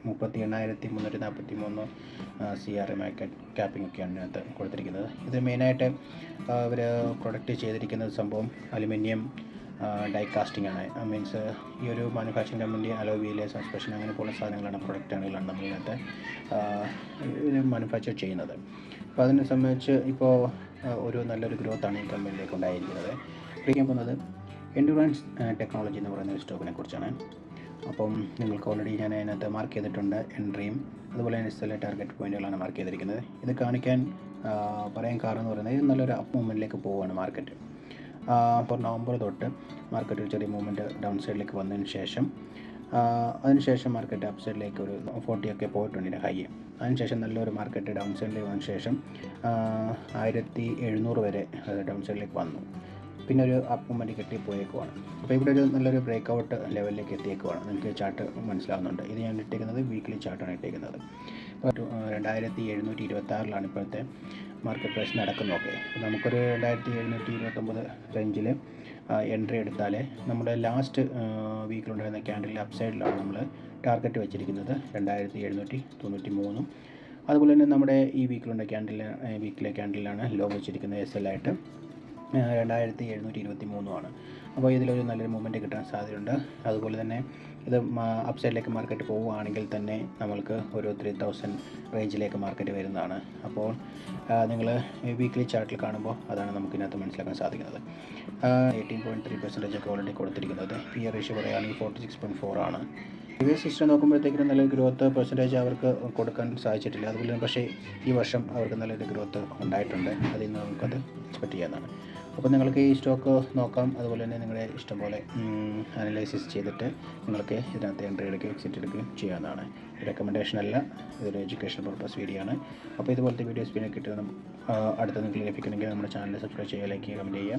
38,343 CRA market capping ഒക്കെയാണ് ഇതിനകത്ത് കൊടുത്തിരിക്കുന്നത്. ഇത് മെയിനായിട്ട് ഇവർ പ്രൊഡക്റ്റ് ചെയ്തിരിക്കുന്നത് സംഭവം അലുമിനിയം ഡൈ കാസ്റ്റിംഗ് ആണ്. മീൻസ് ഈ ഒരു manufacturing company alloy wheel suspension അങ്ങനെ പോലുള്ള സാധനങ്ങളാണ്, പ്രൊഡക്റ്റാണുകളാണ് നമ്മളിതിനകത്ത് ഇത് മാനുഫാക്ചർ ചെയ്യുന്നത്. അപ്പോൾ അതിനെ സംബന്ധിച്ച് ഇപ്പോൾ ഒരു നല്ലൊരു ഗ്രോത്താണ് ഈ കമ്പനിയിലേക്ക് ഉണ്ടായിരിക്കുന്നത്. പഠിക്കാൻ പോകുന്നത് എൻഡുറൻസ് ടെക്നോളജി എന്ന് പറയുന്ന ഒരു സ്റ്റോക്കിനെ കുറിച്ചാണ്. അപ്പം നിങ്ങൾക്ക് ഓൾറെഡി ഞാൻ അതിനകത്ത് മാർക്ക് ചെയ്തിട്ടുണ്ട് എൻട്രിയും അതുപോലെ തന്നെ ചില ടാർഗറ്റ് പോയിന്റുകളാണ് മാർക്ക് ചെയ്തിരിക്കുന്നത്. ഇത് കാണിക്കാൻ പറയാൻ കാരണം എന്ന് പറയുന്നത് ഇത് നല്ലൊരു അപ്പ് മൂവ്മെൻറ്റിലേക്ക് പോവുകയാണ് മാർക്കറ്റ്. അപ്പോൾ നവംബർ തൊട്ട് മാർക്കറ്റ് ഒരു ചെറിയ മൂവ്മെൻറ്റ് ഡൗൺ സൈഡിലേക്ക് വന്നതിന് ശേഷം അതിനുശേഷം മാർക്കറ്റ് അപ്പ് സൈഡിലേക്ക് ഒരു 40 ഒക്കെ പോയിട്ടുണ്ട് ഇതിൻ്റെ ഹൈ. അതിനുശേഷം നല്ലൊരു മാർക്കറ്റ് ഡൗൺ സൈഡിലേക്ക് വന്നതിന് ശേഷം 1700 വരെ ഡൗൺ സൈഡിലേക്ക് വന്നു. പിന്നെ ഒരു അപ്പ് മൂവ്മെൻറ്റ് കെട്ടിപ്പോയേക്കുവാണ്. അപ്പോൾ ഇവിടെ ഒരു നല്ലൊരു ബ്രേക്ക് ഔട്ട് ലെവലിലേക്ക് എത്തിയേക്കുവാണ്. നിങ്ങൾക്ക് ചാർട്ട് മനസ്സിലാവുന്നുണ്ട്. ഇത് ഞാൻ ഇട്ടേക്കുന്നത് വീക്ക്ലി ചാർട്ടാണ് ഇട്ടേക്കുന്നത്. ഇപ്പോൾ 2726 ഇപ്പോഴത്തെ മാർക്കറ്റ് പ്രൈസ് നടക്കുന്നത്. ഓക്കെ, അപ്പോൾ നമുക്കൊരു 2729 റേഞ്ചിൽ എൻട്രി എടുത്താൽ നമ്മുടെ ലാസ്റ്റ് വീക്കിലുണ്ടായിരുന്ന ക്യാൻഡിലിൻ്റെ അപ്പ് സൈഡിലാണ് നമ്മൾ ടാർഗറ്റ് വെച്ചിരിക്കുന്നത് 2793. അതുപോലെ തന്നെ നമ്മുടെ ഈ വീക്കിലുണ്ട വീക്കിലെ ക്യാൻഡിലാണ് ലോ വെച്ചിരിക്കുന്നത് SL ആയിട്ട് 2723 അപ്പോൾ ഇതിലൊരു നല്ലൊരു മൂവ്മെൻറ്റ് കിട്ടാൻ സാധ്യതയുണ്ട്. അതുപോലെ തന്നെ ഇത് അപ്പ് സൈഡിലേക്ക് മാർക്കറ്റ് പോവുകയാണെങ്കിൽ തന്നെ നമ്മൾക്ക് ഒരു 3000 റേഞ്ചിലേക്ക് മാർക്കറ്റ് വരുന്നതാണ്. അപ്പോൾ നിങ്ങൾ വീക്ക്ലി ചാർട്ടിൽ കാണുമ്പോൾ അതാണ് നമുക്കിതിനകത്ത് മനസ്സിലാക്കാൻ സാധിക്കുന്നത്. 18.3% ഒക്കെ ഓൾറെഡി കൊടുത്തിരിക്കുന്നത്. PE റേഷ്യോ പറയുകയാണെങ്കിൽ 46.4 ആണ്. പ്രീവിയസ് സിസ്റ്റം നോക്കുമ്പോഴത്തേക്കും നല്ലൊരു ഗ്രോത്ത് പെർസെൻറ്റേജ് അവർക്ക് കൊടുക്കാൻ സാധിച്ചിട്ടില്ല. അതുപോലെ തന്നെ പക്ഷേ ഈ വർഷം അവർക്ക് നല്ലൊരു ഗ്രോത്ത് ഉണ്ടായിട്ടുണ്ട്. അതിൽ നിന്ന് നമുക്കത് എക്സ്പെക്റ്റ് ചെയ്യാവുന്നതാണ്. അപ്പോൾ നിങ്ങൾക്ക് ഈ സ്റ്റോക്ക് നോക്കാം. അതുപോലെ തന്നെ നിങ്ങളുടെ ഇഷ്ടം പോലെ അനലൈസിസ് ചെയ്തിട്ട് നിങ്ങൾക്ക് ഇതിനകത്ത് എൻട്രി എടുക്കുകയും എക്സിറ്റ് എടുക്കുകയും ചെയ്യാവുന്നതാണ്. റെക്കമെൻഡേഷൻ അല്ല, ഇതൊരു എഡ്യൂക്കേഷൻ പർപ്പസ് വീഡിയോ ആണ്. അപ്പോൾ ഇതുപോലത്തെ വീഡിയോസ് പിന്നെ കിട്ടുന്ന അടുത്ത നിങ്ങൾക്ക് ലഭിക്കണമെങ്കിൽ നമ്മുടെ ചാനൽ സബ്സ്ക്രൈബ് ചെയ്യുക, ലൈക്ക് ചെയ്യുക, കമൻറ്റ് ചെയ്യുക.